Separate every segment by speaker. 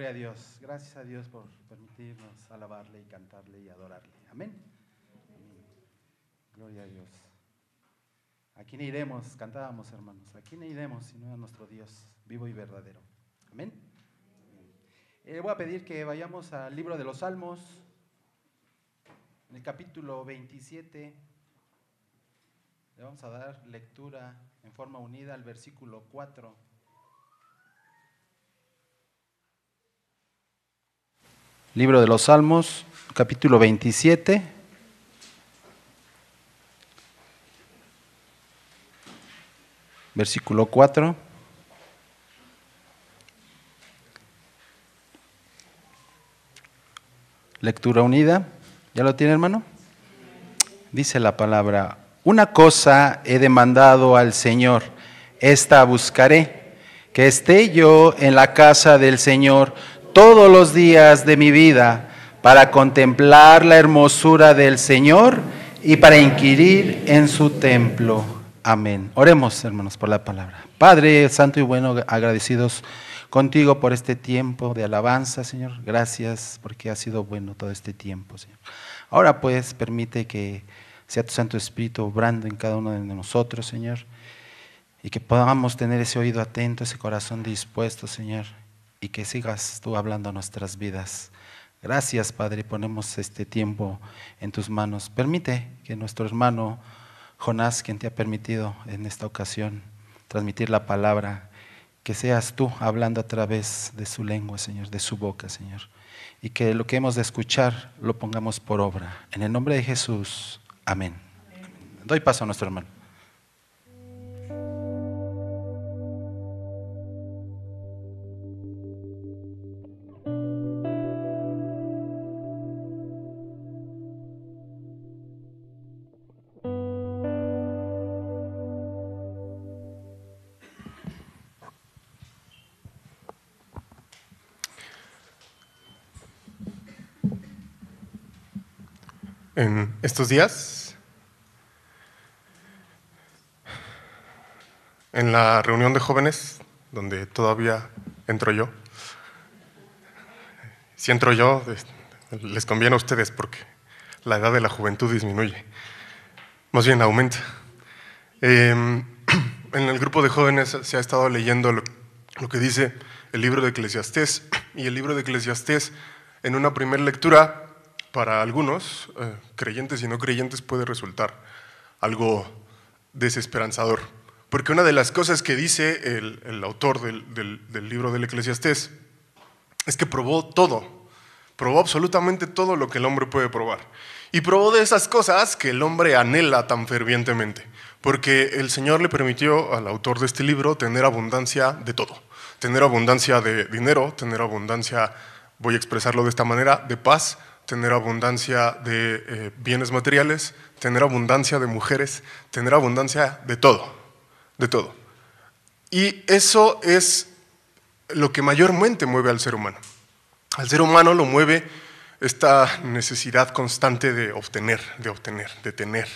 Speaker 1: Gloria a Dios. Gracias a Dios por permitirnos alabarle y cantarle y adorarle. Amén. Amén. Gloria a Dios. ¿A quién iremos? Cantábamos, hermanos. ¿A quién iremos sino a nuestro Dios vivo y verdadero? Amén. Voy a pedir que vayamos al libro de los Salmos, en el capítulo 27. Le vamos a dar lectura en forma unida al versículo 4. Libro de los Salmos, capítulo 27. Versículo 4. Lectura unida. ¿Ya lo tiene, hermano? Dice la palabra: una cosa he demandado al Señor, esta buscaré, que esté yo en la casa del Señor todos los días de mi vida, para contemplar la hermosura del Señor y para inquirir en su templo. Amén. Oremos, hermanos, por la palabra. Padre santo y bueno, agradecidos contigo por este tiempo de alabanza, Señor. Gracias porque ha sido bueno todo este tiempo, Señor. Ahora pues permite que sea tu Santo Espíritu obrando en cada uno de nosotros, Señor, y que podamos tener ese oído atento, ese corazón dispuesto, Señor, y que sigas tú hablando a nuestras vidas. Gracias, Padre, ponemos este tiempo en tus manos. Permite que nuestro hermano Jonás, quien te ha permitido en esta ocasión transmitir la palabra, que seas tú hablando a través de su lengua, Señor, de su boca, Señor, y que lo que hemos de escuchar lo pongamos por obra. En el nombre de Jesús, amén. Amén. Doy paso a nuestro hermano.
Speaker 2: En estos días, en la reunión de jóvenes, donde todavía entro yo, si entro yo, les conviene a ustedes porque la edad de la juventud disminuye, más bien aumenta. En el grupo de jóvenes se ha estado leyendo lo que dice el libro de Eclesiastés, y el libro de Eclesiastés, en una primera lectura, para algunos, creyentes y no creyentes, puede resultar algo desesperanzador. Porque una de las cosas que dice el autor del libro del Eclesiastés es que probó todo, probó absolutamente todo lo que el hombre puede probar. Y probó de esas cosas que el hombre anhela tan fervientemente. Porque el Señor le permitió al autor de este libro tener abundancia de todo. Tener abundancia de dinero, tener abundancia, voy a expresarlo de esta manera, de paz, tener abundancia de bienes materiales, tener abundancia de mujeres, tener abundancia de todo, de todo. Y eso es lo que mayormente mueve al ser humano. Al ser humano lo mueve esta necesidad constante de obtener, de tener.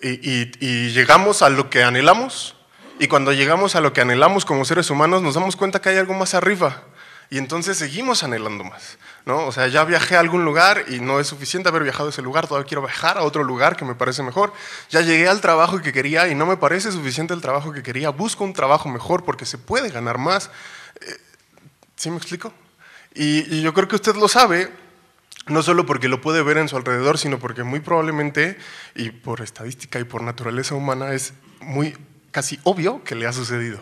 Speaker 2: Y llegamos a lo que anhelamos, y cuando llegamos a lo que anhelamos como seres humanos nos damos cuenta que hay algo más arriba. Y entonces seguimos anhelando más, ¿no? O sea, ya viajé a algún lugar y no es suficiente haber viajado a ese lugar, todavía quiero viajar a otro lugar que me parece mejor. Ya llegué al trabajo que quería y no me parece suficiente el trabajo que quería, busco un trabajo mejor porque se puede ganar más. ¿Sí me explico? Y yo creo que usted lo sabe, no solo porque lo puede ver en su alrededor, sino porque muy probablemente, y por estadística y por naturaleza humana, es casi obvio que le ha sucedido.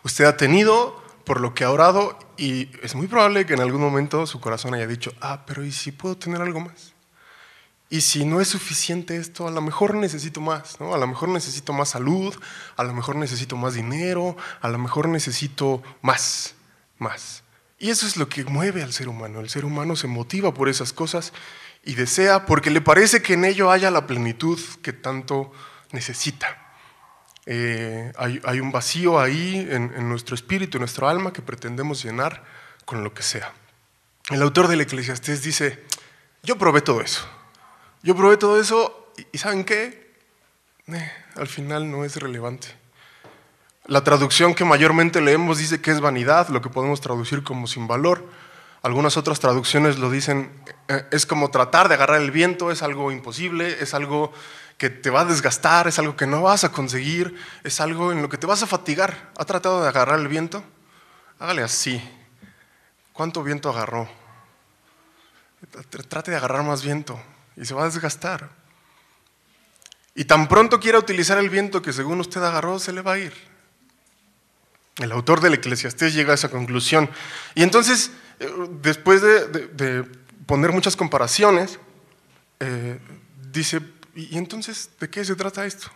Speaker 2: Usted ha tenido por lo que ha orado, y es muy probable que en algún momento su corazón haya dicho: pero ¿y si puedo tener algo más? Y si no es suficiente esto, a lo mejor necesito más, ¿no? A lo mejor necesito más salud, a lo mejor necesito más dinero, a lo mejor necesito más. Y eso es lo que mueve al ser humano. El ser humano se motiva por esas cosas y desea porque le parece que en ello haya la plenitud que tanto necesita. Hay un vacío ahí en nuestro espíritu, en nuestro alma, que pretendemos llenar con lo que sea. El autor del Eclesiastés dice: yo probé todo eso, y ¿saben qué? Al final no es relevante. La traducción que mayormente leemos dice que es vanidad, lo que podemos traducir como sin valor, Algunas otras traducciones lo dicen, es como tratar de agarrar el viento, es algo imposible, es algo que te va a desgastar, es algo que no vas a conseguir, es algo en lo que te vas a fatigar. ¿Ha tratado de agarrar el viento? Hágale así. ¿Cuánto viento agarró? Trate de agarrar más viento y se va a desgastar. Y tan pronto quiera utilizar el viento que según usted agarró, se le va a ir. El autor del Eclesiastés llega a esa conclusión. Y entonces, después de poner muchas comparaciones, dice, ¿y entonces de qué se trata esto?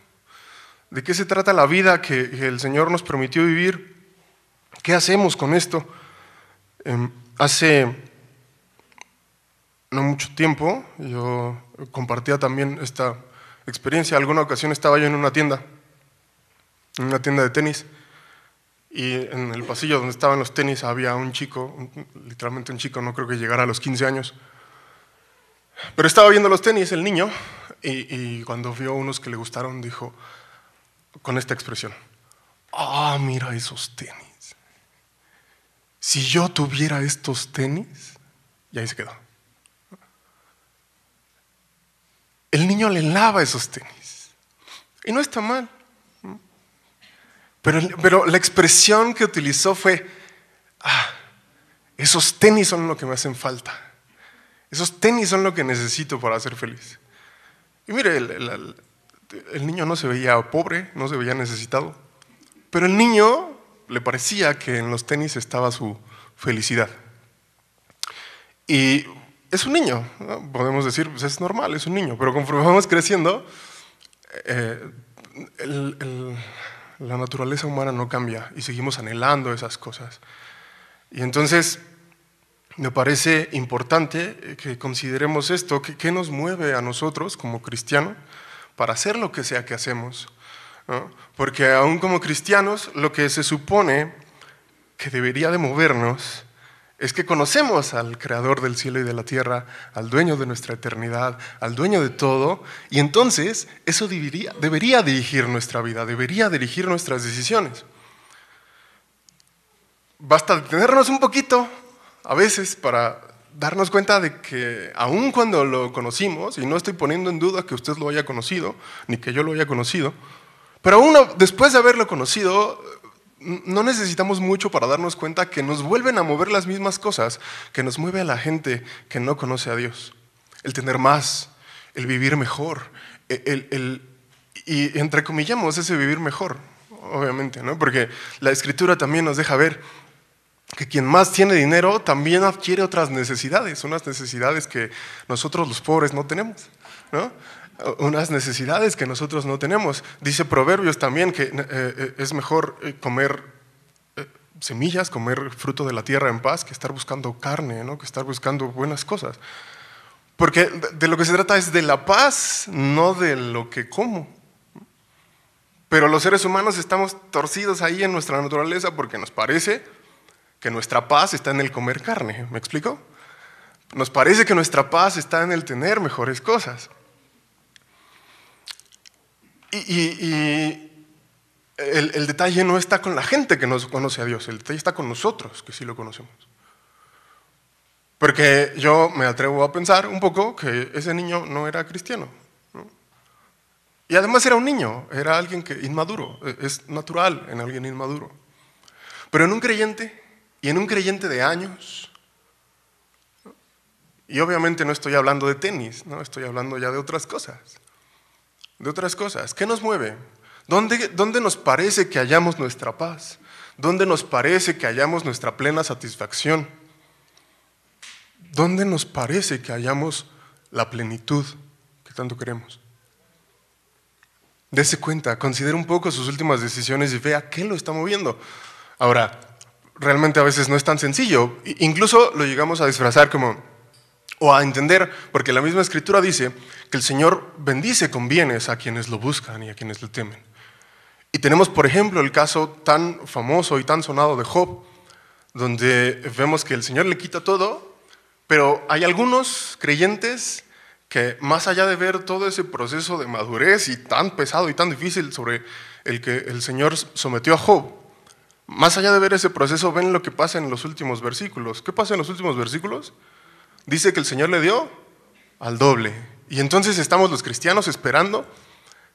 Speaker 2: ¿De qué se trata la vida que el Señor nos permitió vivir? ¿Qué hacemos con esto? Hace no mucho tiempo yo compartía también esta experiencia. Alguna ocasión estaba yo en una tienda de tenis, y en el pasillo donde estaban los tenis había un chico, literalmente un chico, no creo que llegara a los 15 años, pero estaba viendo los tenis, el niño, y cuando vio unos que le gustaron, dijo con esta expresión: ¡ah, mira esos tenis! Si yo tuviera estos tenis, y ahí se quedó. El niño le lava esos tenis, y no está mal. Pero la expresión que utilizó fue: esos tenis son lo que me hacen falta. Esos tenis son lo que necesito para ser feliz. Y mire, el niño no se veía pobre, no se veía necesitado, pero el niño le parecía que en los tenis estaba su felicidad. Y es un niño, ¿no? Podemos decir, pues es normal, es un niño, pero conforme vamos creciendo, la naturaleza humana no cambia y seguimos anhelando esas cosas. Y entonces me parece importante que consideremos esto, qué nos mueve a nosotros como cristianos para hacer lo que sea que hacemos, ¿no? Porque aún como cristianos, lo que se supone que debería de movernos es que conocemos al Creador del cielo y de la tierra, al dueño de nuestra eternidad, al dueño de todo, y entonces eso debería dirigir nuestra vida, debería dirigir nuestras decisiones. Basta detenernos un poquito, a veces, para darnos cuenta de que aun cuando lo conocimos, y no estoy poniendo en duda que usted lo haya conocido, ni que yo lo haya conocido, pero aún después de haberlo conocido, no necesitamos mucho para darnos cuenta que nos vuelven a mover las mismas cosas que nos mueve a la gente que no conoce a Dios. El tener más, el vivir mejor, y entrecomillamos ese vivir mejor, obviamente, ¿no? Porque la Escritura también nos deja ver que quien más tiene dinero también adquiere otras necesidades, unas necesidades que nosotros los pobres no tenemos, ¿no? Unas necesidades que nosotros no tenemos. Dice Proverbios también que es mejor comer semillas, comer fruto de la tierra en paz, que estar buscando carne, ¿no? Que estar buscando buenas cosas. Porque de lo que se trata es de la paz, no de lo que como. Pero los seres humanos estamos torcidos ahí en nuestra naturaleza porque nos parece que nuestra paz está en el comer carne. ¿Me explico? Nos parece que nuestra paz está en el tener mejores cosas. Y el detalle no está con la gente que no conoce a Dios, el detalle está con nosotros, que sí lo conocemos. Porque yo me atrevo a pensar un poco que ese niño no era cristiano, ¿no? Y además era un niño, era alguien inmaduro, es natural en alguien inmaduro. Pero en un creyente, y en un creyente de años, y obviamente no estoy hablando de tenis, ¿no? Estoy hablando ya de otras cosas. De otras cosas. ¿Qué nos mueve? ¿Dónde nos parece que hallamos nuestra paz? ¿Dónde nos parece que hallamos nuestra plena satisfacción? ¿Dónde nos parece que hallamos la plenitud que tanto queremos? Dese cuenta, considere un poco sus últimas decisiones y vea qué lo está moviendo. Ahora, realmente a veces no es tan sencillo. Incluso lo llegamos a disfrazar o a entender, porque la misma Escritura dice que el Señor bendice con bienes a quienes lo buscan y a quienes le temen. Y tenemos, por ejemplo, el caso tan famoso y tan sonado de Job, donde vemos que el Señor le quita todo, pero hay algunos creyentes que, más allá de ver todo ese proceso de madurez y tan pesado y tan difícil sobre el que el Señor sometió a Job, Más allá de ver ese proceso, ven lo que pasa en los últimos versículos. ¿Qué pasa en los últimos versículos? Dice que el Señor le dio al doble. Y entonces estamos los cristianos esperando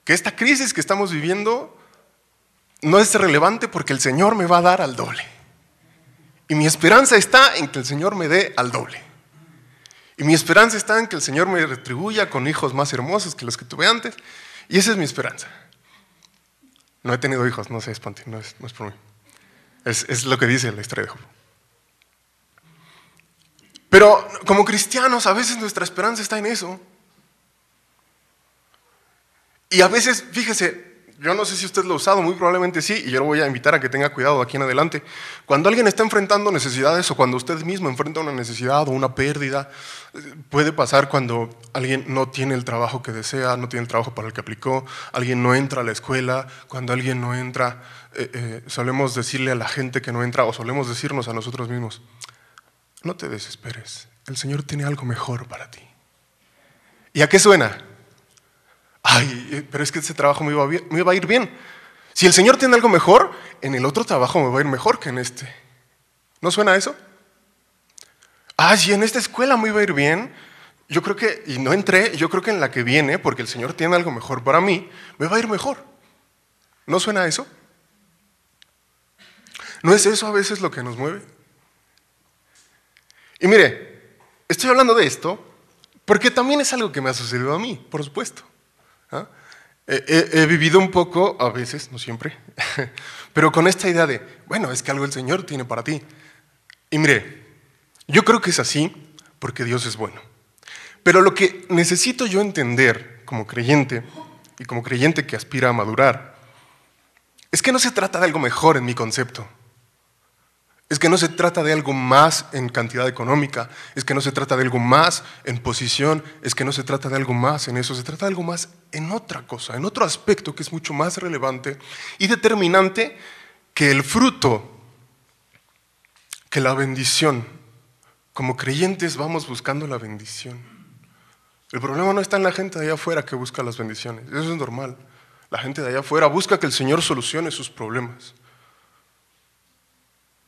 Speaker 2: que esta crisis que estamos viviendo no es relevante porque el Señor me va a dar al doble. Y mi esperanza está en que el Señor me dé al doble. Y mi esperanza está en que el Señor me retribuya con hijos más hermosos que los que tuve antes. Y esa es mi esperanza. No he tenido hijos, no se espanten, no es por mí. Es lo que dice la historia de Job. Pero como cristianos, a veces nuestra esperanza está en eso. Y a veces, fíjese, yo no sé si usted lo ha usado, muy probablemente sí, y yo lo voy a invitar a que tenga cuidado de aquí en adelante. Cuando alguien está enfrentando necesidades o cuando usted mismo enfrenta una necesidad o una pérdida, puede pasar cuando alguien no tiene el trabajo que desea, no tiene el trabajo para el que aplicó, alguien no entra a la escuela, cuando alguien no entra, solemos decirle a la gente que no entra o solemos decirnos a nosotros mismos, no te desesperes, el Señor tiene algo mejor para ti. ¿Y a qué suena? Ay, pero es que ese trabajo me iba a ir bien. Si el Señor tiene algo mejor, en el otro trabajo me va a ir mejor que en este. ¿No suena eso? Ah, si en esta escuela me iba a ir bien, yo creo que, y no entré, yo creo que en la que viene, porque el Señor tiene algo mejor para mí, me va a ir mejor. ¿No suena eso? ¿No es eso a veces lo que nos mueve? Y mire, estoy hablando de esto porque también es algo que me ha sucedido a mí, por supuesto. ¿Ah? He vivido un poco, a veces, no siempre, pero con esta idea de, bueno, es que algo el Señor tiene para ti. Y mire, yo creo que es así porque Dios es bueno. Pero lo que necesito yo entender como creyente, y como creyente que aspira a madurar, es que no se trata de algo mejor en mi concepto. Es que no se trata de algo más en cantidad económica, es que no se trata de algo más en posición, es que no se trata de algo más en eso, se trata de algo más en otra cosa, en otro aspecto que es mucho más relevante y determinante que el fruto, que la bendición. Como creyentes vamos buscando la bendición. El problema no está en la gente de allá afuera que busca las bendiciones, eso es normal. La gente de allá afuera busca que el Señor solucione sus problemas.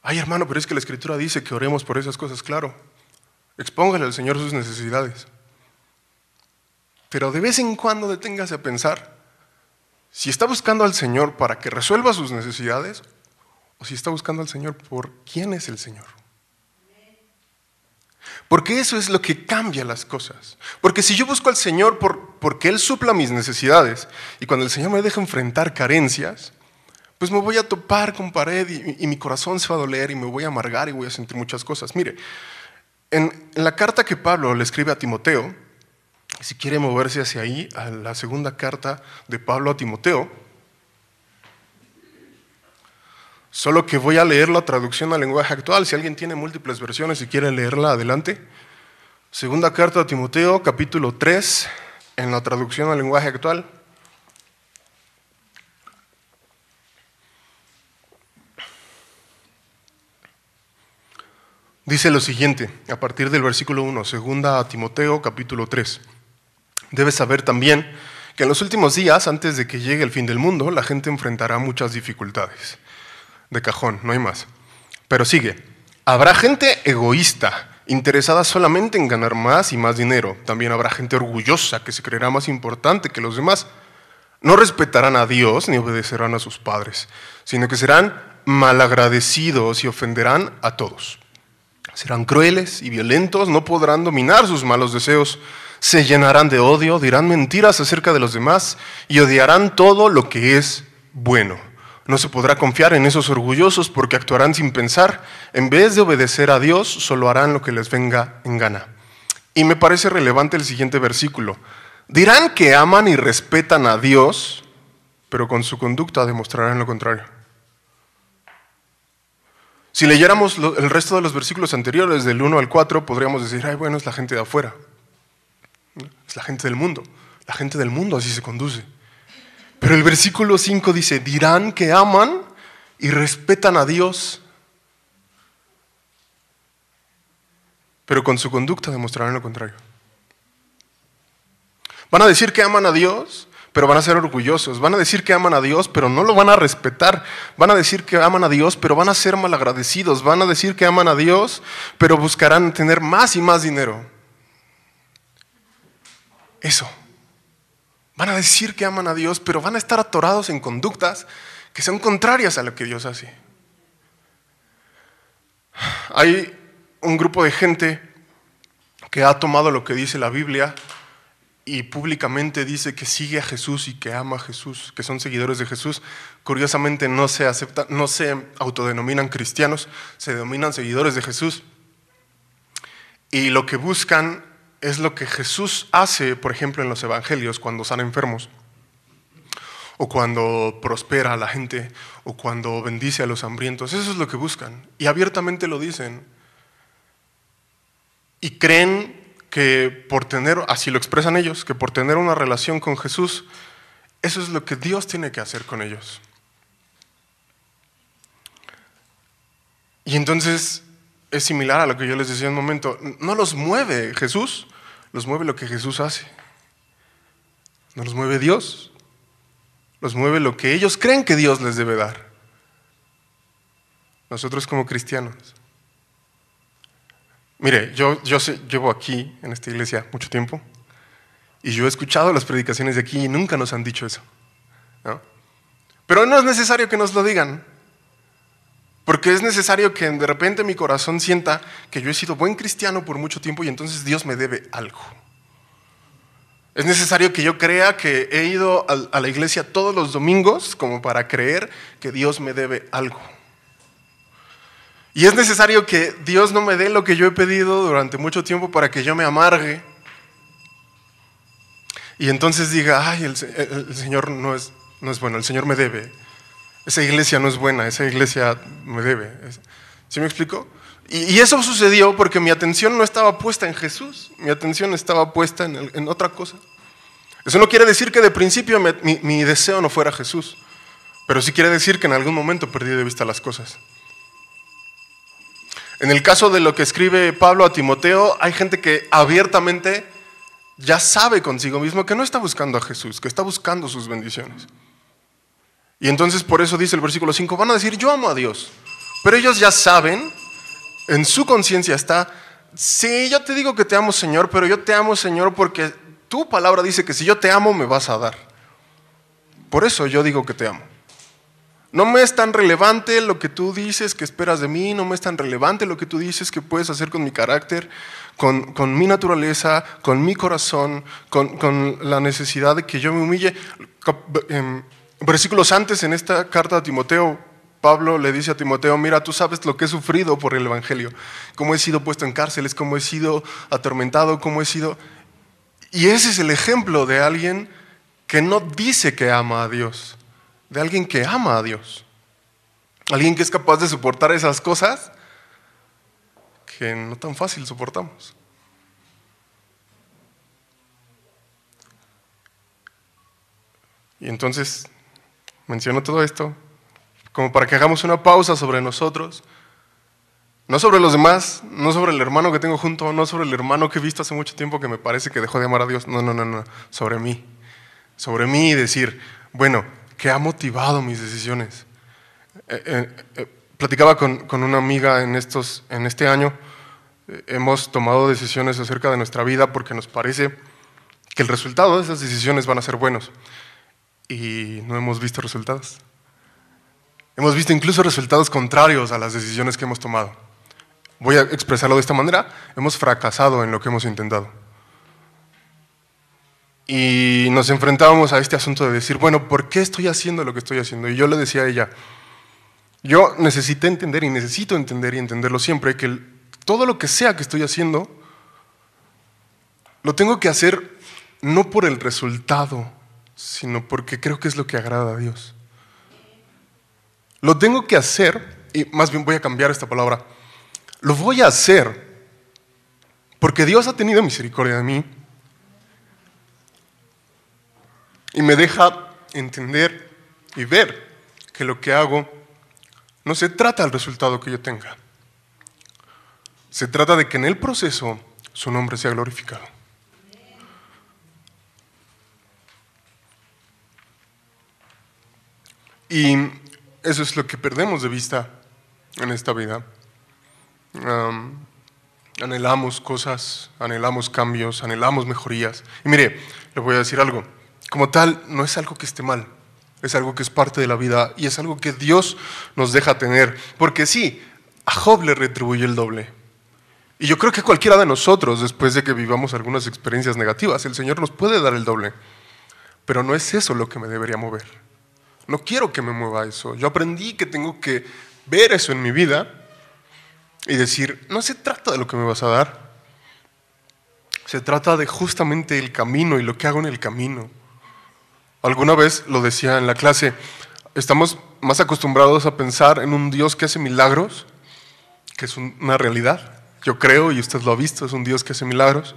Speaker 2: Ay, hermano, pero es que la Escritura dice que oremos por esas cosas, claro. Expóngale al Señor sus necesidades. Pero de vez en cuando deténgase a pensar si está buscando al Señor para que resuelva sus necesidades o si está buscando al Señor por quién es el Señor. Porque eso es lo que cambia las cosas. Porque si yo busco al Señor porque Él supla mis necesidades y cuando el Señor me deja enfrentar carencias, pues me voy a topar con pared y mi corazón se va a doler y me voy a amargar y voy a sentir muchas cosas. Mire, en la carta que Pablo le escribe a Timoteo, si quiere moverse hacia ahí, a la segunda carta de Pablo a Timoteo, solo que voy a leer la traducción al lenguaje actual, si alguien tiene múltiples versiones y quiere leerla, adelante. Segunda carta a Timoteo, capítulo 3, en la traducción al lenguaje actual. Dice lo siguiente, a partir del versículo 1, segunda a Timoteo, capítulo 3. Debes saber también que en los últimos días, antes de que llegue el fin del mundo, la gente enfrentará muchas dificultades. De cajón, no hay más. Pero sigue, habrá gente egoísta, interesada solamente en ganar más y más dinero. También habrá gente orgullosa que se creerá más importante que los demás. No respetarán a Dios ni obedecerán a sus padres, sino que serán malagradecidos y ofenderán a todos. Serán crueles y violentos, no podrán dominar sus malos deseos, se llenarán de odio, dirán mentiras acerca de los demás y odiarán todo lo que es bueno. No se podrá confiar en esos orgullosos porque actuarán sin pensar. En vez de obedecer a Dios, solo harán lo que les venga en gana. Y me parece relevante el siguiente versículo. Dirán que aman y respetan a Dios, pero con su conducta demostrarán lo contrario. Si leyéramos el resto de los versículos anteriores, del 1 al 4, podríamos decir, ay, bueno, es la gente de afuera. Es la gente del mundo. La gente del mundo así se conduce. Pero el versículo 5 dice, dirán que aman y respetan a Dios, pero con su conducta demostrarán lo contrario. Van a decir que aman a Dios, pero van a ser orgullosos. Van a decir que aman a Dios, pero no lo van a respetar. Van a decir que aman a Dios, pero van a ser malagradecidos. Van a decir que aman a Dios, pero buscarán tener más y más dinero. Eso. Van a decir que aman a Dios, pero van a estar atorados en conductas que son contrarias a lo que Dios hace. Hay un grupo de gente que ha tomado lo que dice la Biblia y públicamente dice que sigue a Jesús y que ama a Jesús, que son seguidores de Jesús. Curiosamente no se autodenominan cristianos, se denominan seguidores de Jesús. Y lo que buscan es lo que Jesús hace, por ejemplo, en los evangelios, cuando sana enfermos, o cuando prospera a la gente, o cuando bendice a los hambrientos. Eso es lo que buscan, y abiertamente lo dicen. Y creen que por tener, así lo expresan ellos, que por tener una relación con Jesús, eso es lo que Dios tiene que hacer con ellos. Y entonces es similar a lo que yo les decía en un momento. No los mueve Jesús, los mueve lo que Jesús hace. No los mueve Dios, los mueve lo que ellos creen que Dios les debe dar. Nosotros como cristianos. Mire, yo llevo aquí en esta iglesia mucho tiempo y yo he escuchado las predicaciones de aquí y nunca nos han dicho eso, ¿no? Pero no es necesario que nos lo digan, porque es necesario que de repente mi corazón sienta que yo he sido buen cristiano por mucho tiempo y entonces Dios me debe algo. Es necesario que yo crea que he ido a la iglesia todos los domingos como para creer que Dios me debe algo. Y es necesario que Dios no me dé lo que yo he pedido durante mucho tiempo para que yo me amargue. Y entonces diga, ay, el Señor no es bueno, el Señor me debe. Esa iglesia no es buena, esa iglesia me debe. ¿Sí me explico? Y eso sucedió porque mi atención no estaba puesta en Jesús, mi atención estaba puesta en otra cosa. Eso no quiere decir que de principio mi deseo no fuera Jesús, pero sí quiere decir que en algún momento perdí de vista las cosas. En el caso de lo que escribe Pablo a Timoteo, hay gente que abiertamente ya sabe consigo mismo que no está buscando a Jesús, que está buscando sus bendiciones. Y entonces por eso dice el versículo 5, van a decir, yo amo a Dios. Pero ellos ya saben, en su conciencia está, sí, yo te digo que te amo, Señor, pero yo te amo, Señor, porque tu palabra dice que si yo te amo, me vas a dar. Por eso yo digo que te amo. No me es tan relevante lo que tú dices que esperas de mí, no me es tan relevante lo que tú dices que puedes hacer con mi carácter, con mi naturaleza, con mi corazón, con la necesidad de que yo me humille. Versículos antes en esta carta a Timoteo, Pablo le dice a Timoteo, mira, tú sabes lo que he sufrido por el evangelio, cómo he sido puesto en cárceles, cómo he sido atormentado, cómo he sido... Y ese es el ejemplo de alguien que no dice que ama a Dios, de alguien que ama a Dios, alguien que es capaz de soportar esas cosas que no tan fácil soportamos. Y entonces menciono todo esto como para que hagamos una pausa sobre nosotros, no sobre los demás, no sobre el hermano que tengo junto, no sobre el hermano que he visto hace mucho tiempo que me parece que dejó de amar a Dios, no, sobre mí y decir, bueno, ¿qué ha motivado mis decisiones? Platicaba con una amiga en este año, hemos tomado decisiones acerca de nuestra vida porque nos parece que el resultado de esas decisiones van a ser buenos y no hemos visto resultados. Hemos visto incluso resultados contrarios a las decisiones que hemos tomado. Voy a expresarlo de esta manera, hemos fracasado en lo que hemos intentado. Y nos enfrentábamos a este asunto de decir, bueno, ¿por qué estoy haciendo lo que estoy haciendo? Y yo le decía a ella, yo necesito entender y entenderlo siempre, que todo lo que sea que estoy haciendo, lo tengo que hacer no por el resultado, sino porque creo que es lo que agrada a Dios. Lo tengo que hacer, y más bien voy a cambiar esta palabra, lo voy a hacer porque Dios ha tenido misericordia de mí y me deja entender y ver que lo que hago no se trata del resultado que yo tenga. Se trata de que en el proceso su nombre sea glorificado. Y eso es lo que perdemos de vista en esta vida. Anhelamos cosas, anhelamos cambios, anhelamos mejorías. Y mire, le voy a decir algo. Como tal, no es algo que esté mal. Es algo que es parte de la vida y es algo que Dios nos deja tener. Porque sí, a Job le retribuyó el doble. Y yo creo que cualquiera de nosotros, después de que vivamos algunas experiencias negativas, el Señor nos puede dar el doble. Pero no es eso lo que me debería mover. No quiero que me mueva eso. Yo aprendí que tengo que ver eso en mi vida y decir, no se trata de lo que me vas a dar. Se trata de justamente el camino y lo que hago en el camino. Alguna vez lo decía en la clase, estamos más acostumbrados a pensar en un Dios que hace milagros, que es una realidad. Yo creo, y usted lo ha visto, es un Dios que hace milagros.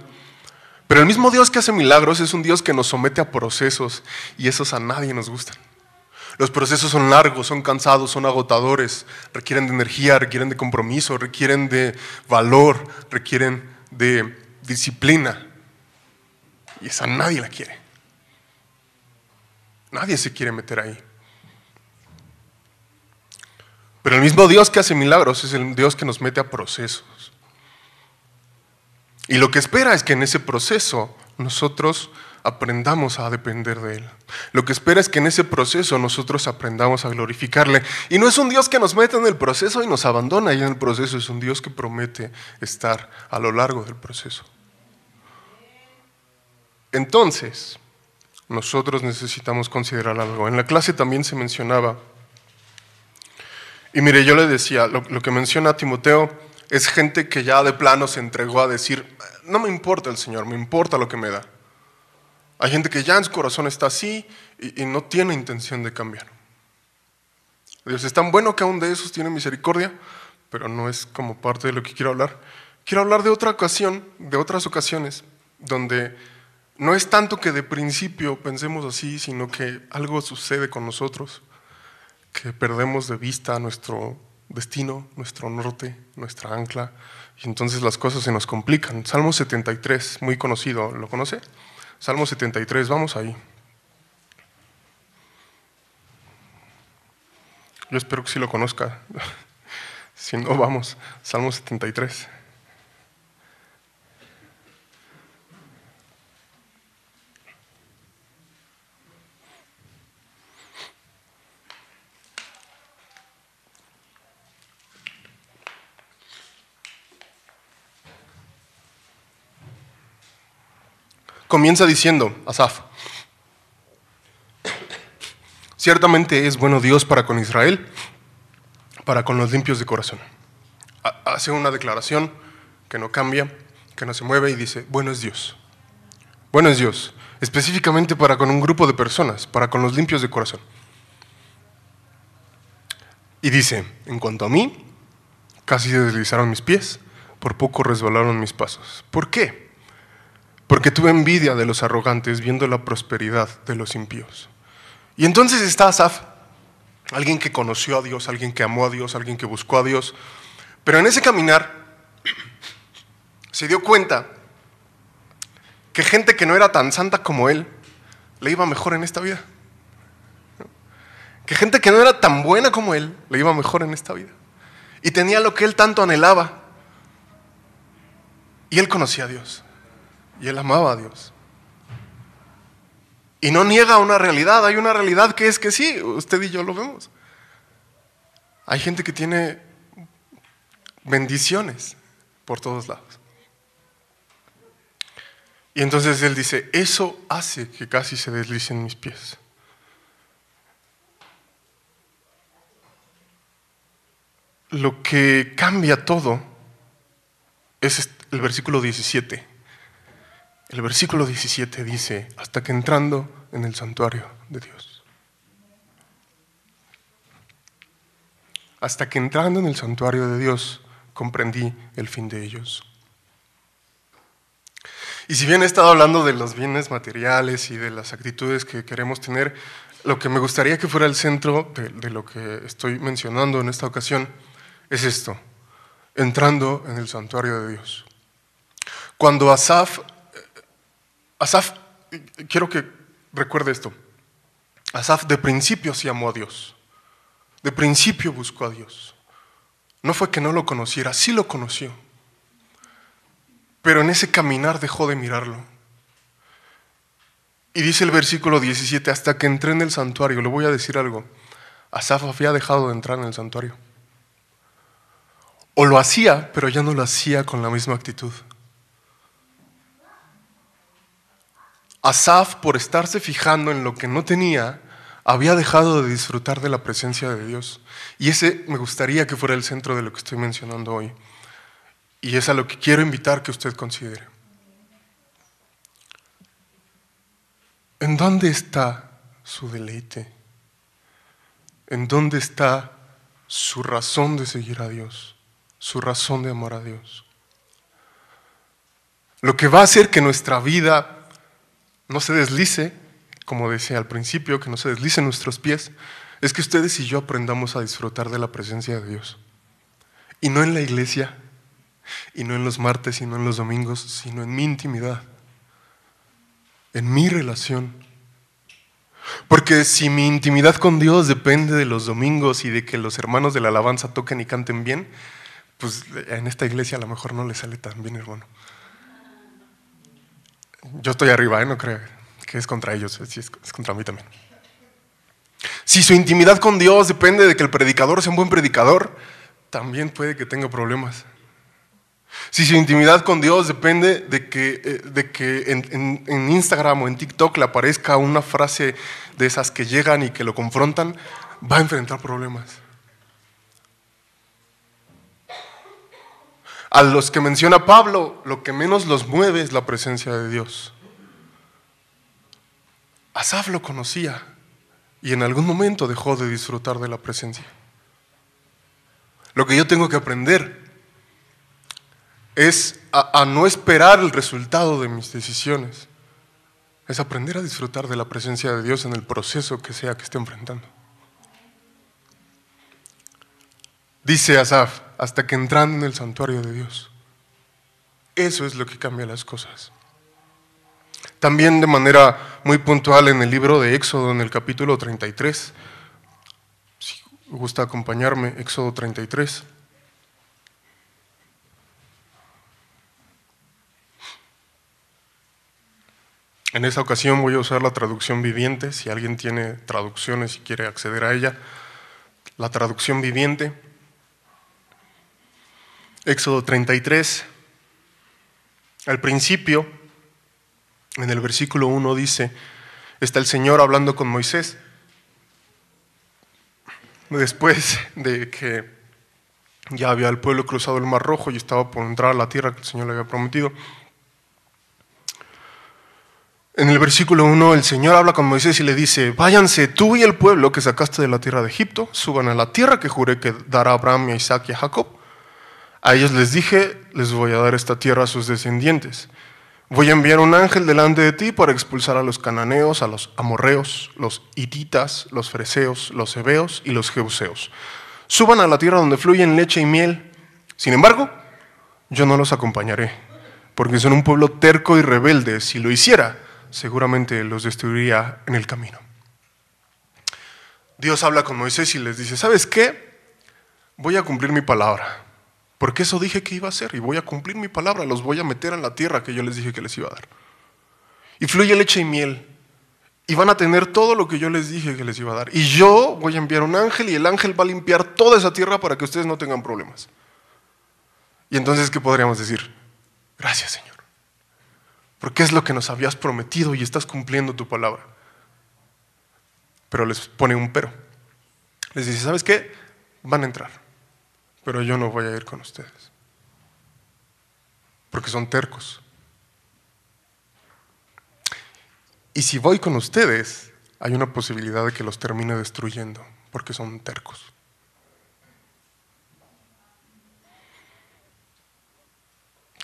Speaker 2: Pero el mismo Dios que hace milagros es un Dios que nos somete a procesos, y esos a nadie nos gustan. Los procesos son largos, son cansados, son agotadores, requieren de energía, requieren de compromiso, requieren de valor, requieren de disciplina. Y esa nadie la quiere. Nadie se quiere meter ahí. Pero el mismo Dios que hace milagros es el Dios que nos mete a procesos. Y lo que espera es que en ese proceso nosotros aprendamos a depender de Él. Lo que espera es que en ese proceso nosotros aprendamos a glorificarle. Y no es un Dios que nos mete en el proceso y nos abandona ahí en el proceso, es un Dios que promete estar a lo largo del proceso. Entonces, nosotros necesitamos considerar algo. En la clase también se mencionaba, y mire, yo le decía, lo que menciona Timoteo es gente que ya de plano se entregó a decir, no me importa el Señor, me importa lo que me da. Hay gente que ya en su corazón está así y no tiene intención de cambiar. Dios es tan bueno que aún de esos tiene misericordia, pero no es como parte de lo que quiero hablar. Quiero hablar de otra ocasión, de otras ocasiones, donde no es tanto que de principio pensemos así, sino que algo sucede con nosotros, que perdemos de vista nuestro destino, nuestro norte, nuestra ancla, y entonces las cosas se nos complican. Salmo 73, muy conocido, ¿lo conoce? Salmo 73, vamos ahí. Yo espero que sí lo conozca. Si no, vamos, Salmo 73. Comienza diciendo, Asaf, ciertamente es bueno Dios para con Israel, para con los limpios de corazón. Hace una declaración que no cambia, que no se mueve y dice, bueno es Dios. Bueno es Dios, específicamente para con un grupo de personas, para con los limpios de corazón. Y dice, en cuanto a mí, casi se deslizaron mis pies, por poco resbalaron mis pasos. ¿Por qué? Porque tuve envidia de los arrogantes viendo la prosperidad de los impíos. Y entonces está Asaf, alguien que conoció a Dios, alguien que amó a Dios, alguien que buscó a Dios. Pero en ese caminar se dio cuenta que gente que no era tan santa como él le iba mejor en esta vida. Que gente que no era tan buena como él le iba mejor en esta vida. Y tenía lo que él tanto anhelaba. Y él conocía a Dios. Y él amaba a Dios. Y no niega una realidad. Hay una realidad que es que sí, usted y yo lo vemos. Hay gente que tiene bendiciones por todos lados. Y entonces él dice, eso hace que casi se deslicen mis pies. Lo que cambia todo es el versículo 17. El versículo 17 dice, hasta que entrando en el santuario de Dios. Hasta que entrando en el santuario de Dios, comprendí el fin de ellos. Y si bien he estado hablando de los bienes materiales y de las actitudes que queremos tener, lo que me gustaría que fuera el centro de lo que estoy mencionando en esta ocasión es esto, entrando en el santuario de Dios. Cuando Asaf, quiero que recuerde esto, Asaf de principio sí amó a Dios. De principio buscó a Dios. No fue que no lo conociera, sí lo conoció. Pero en ese caminar dejó de mirarlo. Y dice el versículo 17, hasta que entré en el santuario. Le voy a decir algo. Asaf había dejado de entrar en el santuario. O lo hacía, pero ya no lo hacía con la misma actitud. Asaf, por estarse fijando en lo que no tenía, había dejado de disfrutar de la presencia de Dios. Y ese me gustaría que fuera el centro de lo que estoy mencionando hoy. Y es a lo que quiero invitar que usted considere. ¿En dónde está su deleite? ¿En dónde está su razón de seguir a Dios? Su razón de amar a Dios. Lo que va a hacer que nuestra vida no se deslice, como decía al principio, que no se deslicen nuestros pies, es que ustedes y yo aprendamos a disfrutar de la presencia de Dios. Y no en la iglesia, y no en los martes, y no en los domingos, sino en mi intimidad, en mi relación. Porque si mi intimidad con Dios depende de los domingos y de que los hermanos de la alabanza toquen y canten bien, pues en esta iglesia a lo mejor no le sale tan bien, hermano. Yo estoy arriba, no creo que es contra ellos, es contra mí también. Si su intimidad con Dios depende de que el predicador sea un buen predicador, también puede que tenga problemas. Si su intimidad con Dios depende de que en Instagram o en TikTok le aparezca una frase de esas que llegan y que lo confrontan, va a enfrentar problemas. A los que menciona Pablo, lo que menos los mueve es la presencia de Dios. Asaf lo conocía y en algún momento dejó de disfrutar de la presencia. Lo que yo tengo que aprender es a no esperar el resultado de mis decisiones. Es aprender a disfrutar de la presencia de Dios en el proceso que sea que esté enfrentando. Dice Asaf, hasta que entran en el santuario de Dios. Eso es lo que cambia las cosas. También de manera muy puntual en el libro de Éxodo, en el capítulo 33. Si gusta acompañarme, Éxodo 33. En esa ocasión voy a usar la traducción viviente, si alguien tiene traducciones y quiere acceder a ella. La traducción viviente. Éxodo 33. Al principio, en el versículo 1 dice, está el Señor hablando con Moisés. Después de que ya había el pueblo cruzado el Mar Rojo y estaba por entrar a la tierra que el Señor le había prometido. En el versículo 1 el Señor habla con Moisés y le dice, váyanse tú y el pueblo que sacaste de la tierra de Egipto, suban a la tierra que juré que dará a Abraham, a Isaac y a Jacob. A ellos les dije, les voy a dar esta tierra a sus descendientes. Voy a enviar un ángel delante de ti para expulsar a los cananeos, a los amorreos, los hititas, los fereceos, los heveos y los jebuseos. Suban a la tierra donde fluyen leche y miel. Sin embargo, yo no los acompañaré, porque son un pueblo terco y rebelde. Si lo hiciera, seguramente los destruiría en el camino. Dios habla con Moisés y les dice, ¿sabes qué? Voy a cumplir mi palabra. Porque eso dije que iba a hacer y voy a cumplir mi palabra, los voy a meter en la tierra que yo les dije que les iba a dar. Y fluye leche y miel y van a tener todo lo que yo les dije que les iba a dar. Y yo voy a enviar un ángel y el ángel va a limpiar toda esa tierra para que ustedes no tengan problemas. Y entonces, ¿qué podríamos decir? Gracias, Señor. Porque es lo que nos habías prometido y estás cumpliendo tu palabra. Pero les pone un pero. Les dice, ¿sabes qué? Van a entrar. Pero yo no voy a ir con ustedes, porque son tercos. Y si voy con ustedes, hay una posibilidad de que los termine destruyendo, porque son tercos.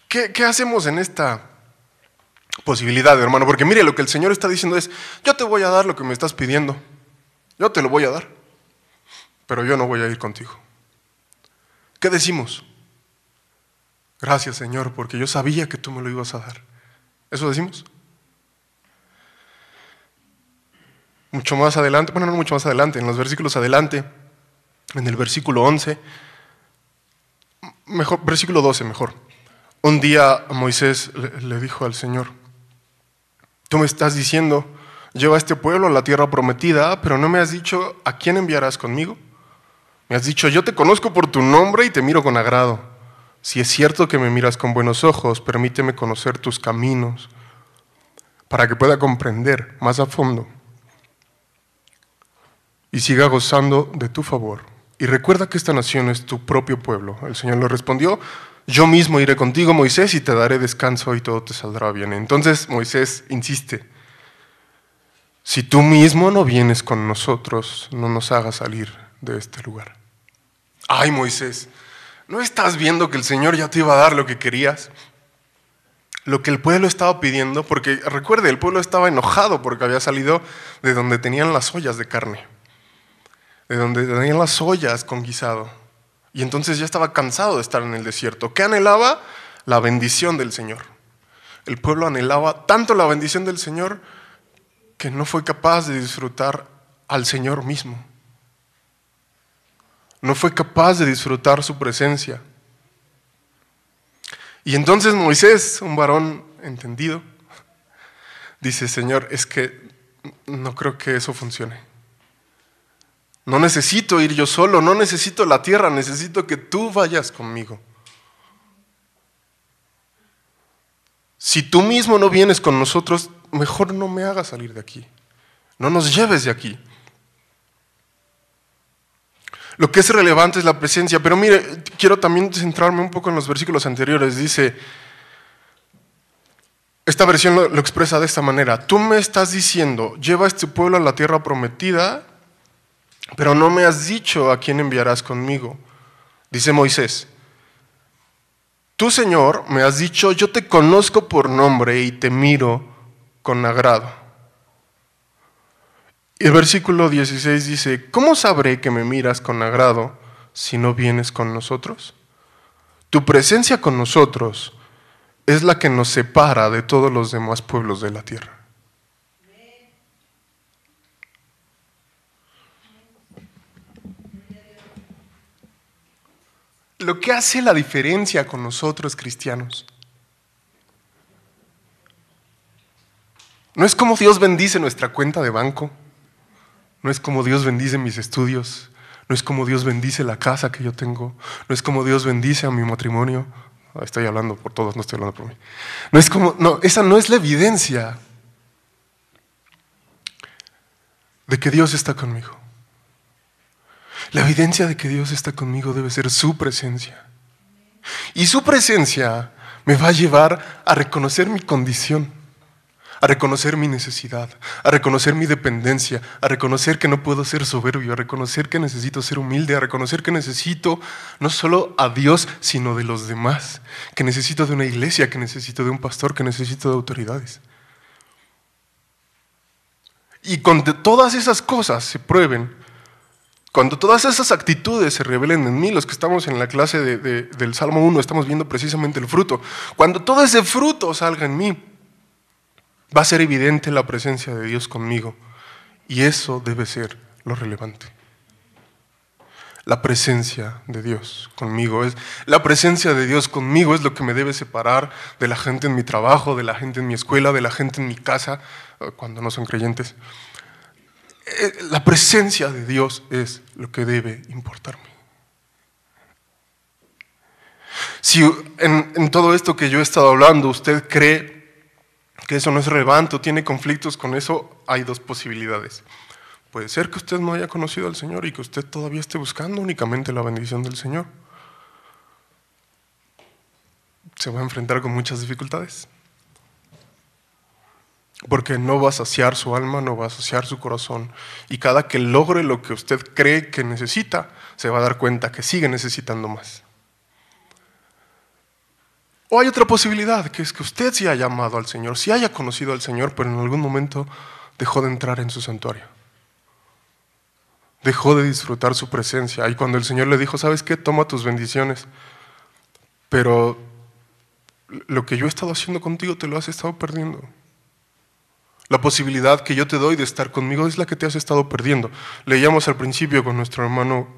Speaker 2: ¿Qué hacemos en esta posibilidad, hermano? Porque mire, lo que el Señor está diciendo es, yo te voy a dar lo que me estás pidiendo, yo te lo voy a dar, pero yo no voy a ir contigo. ¿Qué decimos? Gracias, Señor, porque yo sabía que tú me lo ibas a dar. ¿Eso decimos? Mucho más adelante, bueno, no mucho más adelante, en los versículos adelante, en el versículo 11, versículo 12 mejor. Un día Moisés le dijo al Señor: tú me estás diciendo, lleva a este pueblo a la tierra prometida, pero no me has dicho a quién enviarás conmigo. Me has dicho, yo te conozco por tu nombre y te miro con agrado. Si es cierto que me miras con buenos ojos, permíteme conocer tus caminos para que pueda comprender más a fondo y siga gozando de tu favor. Y recuerda que esta nación es tu propio pueblo. El Señor le respondió: yo mismo iré contigo, Moisés, y te daré descanso y todo te saldrá bien. Entonces Moisés insiste: si tú mismo no vienes con nosotros, no nos hagas salir de este lugar. Ay, Moisés, ¿no estás viendo que el Señor ya te iba a dar lo que querías? Lo que el pueblo estaba pidiendo, porque recuerde, el pueblo estaba enojado porque había salido de donde tenían las ollas de carne, de donde tenían las ollas con guisado, y entonces ya estaba cansado de estar en el desierto. ¿Qué anhelaba? La bendición del Señor. El pueblo anhelaba tanto la bendición del Señor que no fue capaz de disfrutar al Señor mismo. No fue capaz de disfrutar su presencia. Y entonces Moisés, un varón entendido, dice: Señor, es que no creo que eso funcione. No necesito ir yo solo, no necesito la tierra, necesito que tú vayas conmigo. Si tú mismo no vienes con nosotros, mejor no me hagas salir de aquí. No nos lleves de aquí. Lo que es relevante es la presencia, pero mire, quiero también centrarme un poco en los versículos anteriores. Dice, esta versión lo expresa de esta manera: tú me estás diciendo, lleva a este pueblo a la tierra prometida, pero no me has dicho a quién enviarás conmigo. Dice Moisés: tú, Señor, me has dicho, yo te conozco por nombre y te miro con agrado. Y el versículo 16 dice: ¿cómo sabré que me miras con agrado si no vienes con nosotros? Tu presencia con nosotros es la que nos separa de todos los demás pueblos de la tierra. Lo que hace la diferencia con nosotros cristianos no es cómo Dios bendice nuestra cuenta de banco, no es como Dios bendice mis estudios, no es como Dios bendice la casa que yo tengo, no es como Dios bendice a mi matrimonio. Estoy hablando por todos, no estoy hablando por mí. Esa no es la evidencia de que Dios está conmigo. La evidencia de que Dios está conmigo debe ser su presencia. Y su presencia me va a llevar a reconocer mi condición, a reconocer mi necesidad, a reconocer mi dependencia, a reconocer que no puedo ser soberbio, a reconocer que necesito ser humilde, a reconocer que necesito no solo a Dios, sino de los demás, que necesito de una iglesia, que necesito de un pastor, que necesito de autoridades. Y cuando todas esas cosas se prueben, cuando todas esas actitudes se revelen en mí, los que estamos en la clase del Salmo 1 estamos viendo precisamente el fruto, cuando todo ese fruto salga en mí, va a ser evidente la presencia de Dios conmigo, y eso debe ser lo relevante. La presencia de Dios conmigo es lo que me debe separar de la gente en mi trabajo, de la gente en mi escuela, de la gente en mi casa, cuando no son creyentes. La presencia de Dios es lo que debe importarme. Si en todo esto que yo he estado hablando usted cree que eso no es relevante o tiene conflictos con eso, hay dos posibilidades. Puede ser que usted no haya conocido al Señor y que usted todavía esté buscando únicamente la bendición del Señor. Se va a enfrentar con muchas dificultades, porque no va a saciar su alma, no va a saciar su corazón, y cada que logre lo que usted cree que necesita, se va a dar cuenta que sigue necesitando más. O hay otra posibilidad, que es que usted sí haya amado al Señor, sí haya conocido al Señor, pero en algún momento dejó de entrar en su santuario. Dejó de disfrutar su presencia. Y cuando el Señor le dijo, ¿sabes qué? Toma tus bendiciones, pero lo que yo he estado haciendo contigo te lo has estado perdiendo. La posibilidad que yo te doy de estar conmigo es la que te has estado perdiendo. Leíamos al principio con nuestro hermano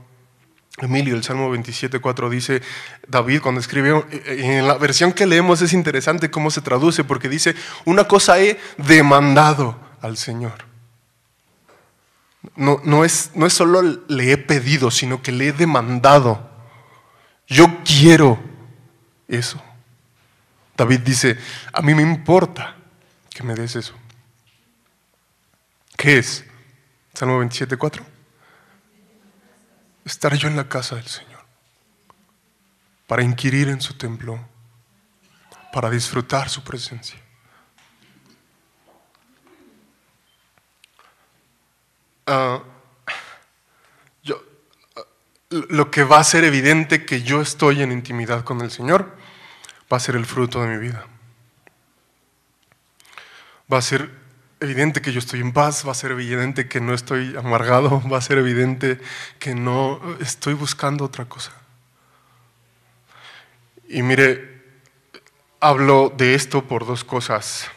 Speaker 2: Emilio, el Salmo 27:4 dice, David cuando escribe, en la versión que leemos es interesante cómo se traduce, porque dice, una cosa he demandado al Señor. No es solo le he pedido, sino que le he demandado. Yo quiero eso. David dice, a mí me importa que me des eso. ¿Qué es? Salmo 27:4. Estar yo en la casa del Señor, para inquirir en su templo, para disfrutar su presencia. Lo que va a ser evidente que yo estoy en intimidad con el Señor va a ser el fruto de mi vida. Va a ser evidente que yo estoy en paz, va a ser evidente que no estoy amargado, va a ser evidente que no estoy buscando otra cosa. Y mire, hablo de esto por dos cosas.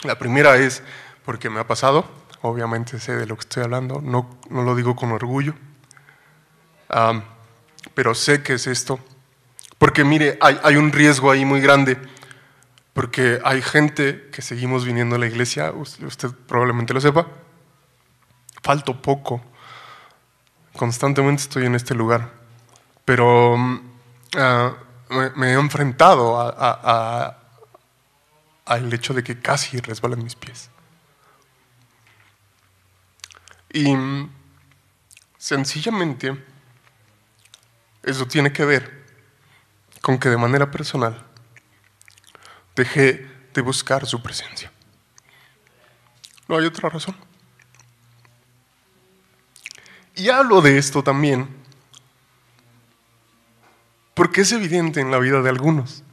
Speaker 2: La primera es porque me ha pasado, obviamente sé de lo que estoy hablando, no lo digo con orgullo, pero sé que es esto. Porque mire, hay un riesgo ahí muy grande. Porque hay gente que seguimos viniendo a la iglesia, usted probablemente lo sepa, falto poco, constantemente estoy en este lugar, pero me he enfrentado al hecho de que casi resbalan mis pies. Y sencillamente eso tiene que ver con que de manera personal dejé de buscar su presencia. No hay otra razón. Y hablo de esto también porque es evidente en la vida de algunos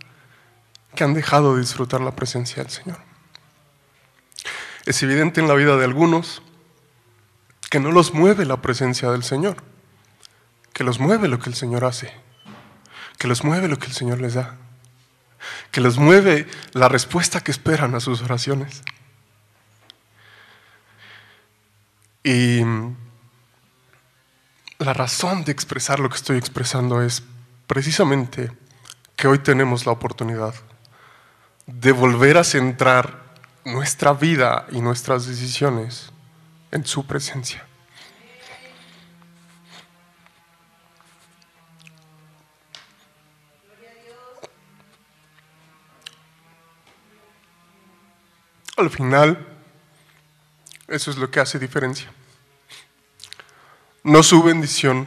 Speaker 2: que han dejado de disfrutar la presencia del Señor. Es evidente en la vida de algunos que no los mueve la presencia del Señor, que los mueve lo que el Señor hace, que los mueve lo que el Señor les da, que los mueve la respuesta que esperan a sus oraciones. Y la razón de expresar lo que estoy expresando es precisamente que hoy tenemos la oportunidad de volver a centrar nuestra vida y nuestras decisiones en su presencia. Al final, eso es lo que hace diferencia. No su bendición,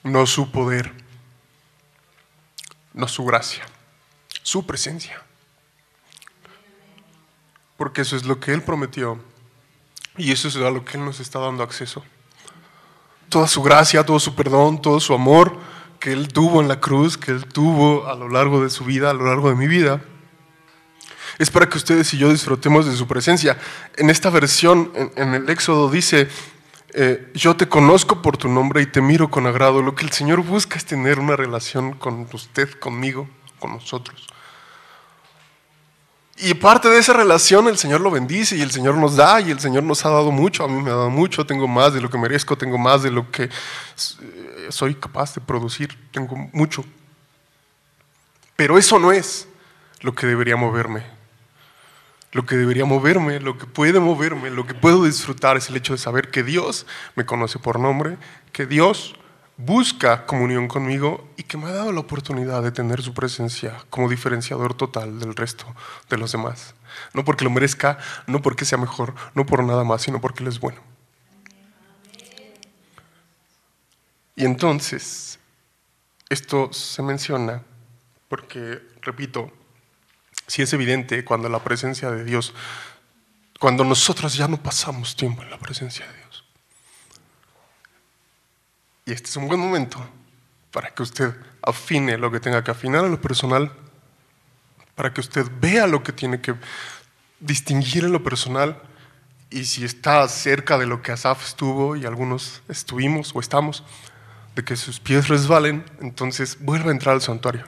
Speaker 2: no su poder, no su gracia, su presencia. Porque eso es lo que Él prometió y eso es a lo que Él nos está dando acceso. Toda su gracia, todo su perdón, todo su amor que Él tuvo en la cruz, que Él tuvo a lo largo de su vida, a lo largo de mi vida, es para que ustedes y yo disfrutemos de su presencia. En esta versión, en el Éxodo dice, yo te conozco por tu nombre y te miro con agrado. Lo que el Señor busca es tener una relación con usted, conmigo, con nosotros. Y parte de esa relación el Señor lo bendice y el Señor nos da y el Señor nos ha dado mucho. A mí me ha dado mucho, tengo más de lo que merezco, tengo más de lo que soy capaz de producir, tengo mucho. Pero eso no es lo que debería moverme. Lo que debería moverme, lo que puede moverme, lo que puedo disfrutar es el hecho de saber que Dios me conoce por nombre, que Dios busca comunión conmigo y que me ha dado la oportunidad de tener su presencia como diferenciador total del resto de los demás. No porque lo merezca, no porque sea mejor, no por nada más, sino porque Él es bueno. Y entonces, esto se menciona porque, repito, sí es evidente cuando la presencia de Dios, cuando nosotros ya no pasamos tiempo en la presencia de Dios. Y este es un buen momento para que usted afine lo que tenga que afinar en lo personal, para que usted vea lo que tiene que distinguir en lo personal, y si está cerca de lo que Asaf estuvo y algunos estuvimos o estamos, de que sus pies resbalen, entonces vuelva a entrar al santuario.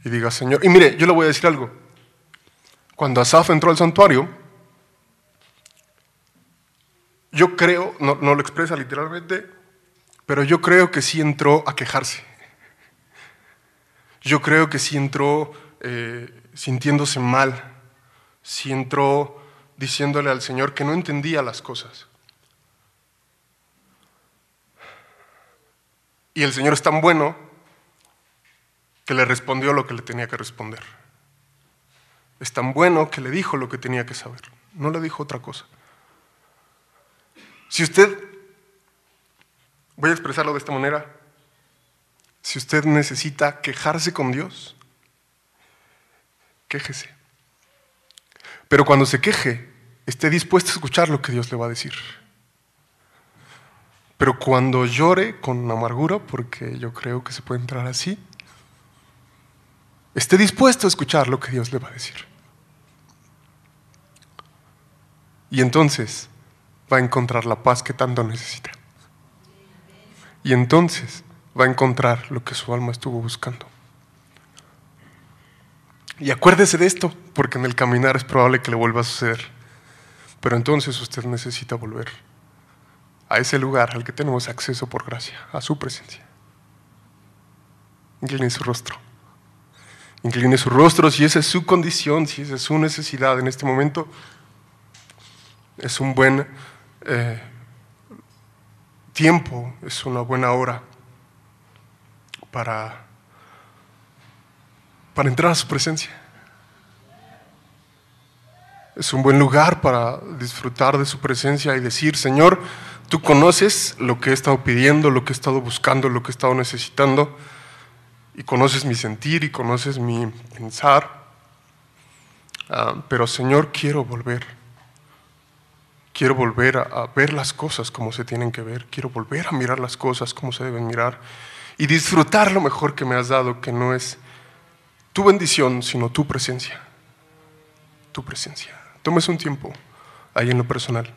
Speaker 2: Y diga, Señor, y mire, yo le voy a decir algo. Cuando Asaf entró al santuario, Yo creo, no lo expresa literalmente, pero yo creo que sí entró a quejarse. Yo creo que sí entró sintiéndose mal, sí entró diciéndole al Señor que no entendía las cosas. Y el Señor es tan bueno que le respondió lo que le tenía que responder. Es tan bueno que le dijo lo que tenía que saber, no le dijo otra cosa. Si usted, voy a expresarlo de esta manera, si usted necesita quejarse con Dios, quéjese. Pero cuando se queje, esté dispuesto a escuchar lo que Dios le va a decir. Pero cuando llore con amargura, porque yo creo que se puede entrar así, esté dispuesto a escuchar lo que Dios le va a decir. Y entonces va a encontrar la paz que tanto necesita. Y entonces va a encontrar lo que su alma estuvo buscando. Y acuérdese de esto, porque en el caminar es probable que le vuelva a suceder. Pero entonces usted necesita volver a ese lugar al que tenemos acceso por gracia, a su presencia. Incline su rostro. Incline su rostro si esa es su condición, si esa es su necesidad en este momento. Es un buen tiempo, es una buena hora para entrar a su presencia. Es un buen lugar para disfrutar de su presencia y decir: Señor, tú conoces lo que he estado pidiendo, lo que he estado buscando, lo que he estado necesitando, y conoces mi sentir y conoces mi pensar. Pero Señor, quiero volver a ver las cosas como se tienen que ver, quiero volver a mirar las cosas como se deben mirar y disfrutar lo mejor que me has dado, que no es tu bendición, sino tu presencia. Tu presencia. Tómese un tiempo ahí en lo personal.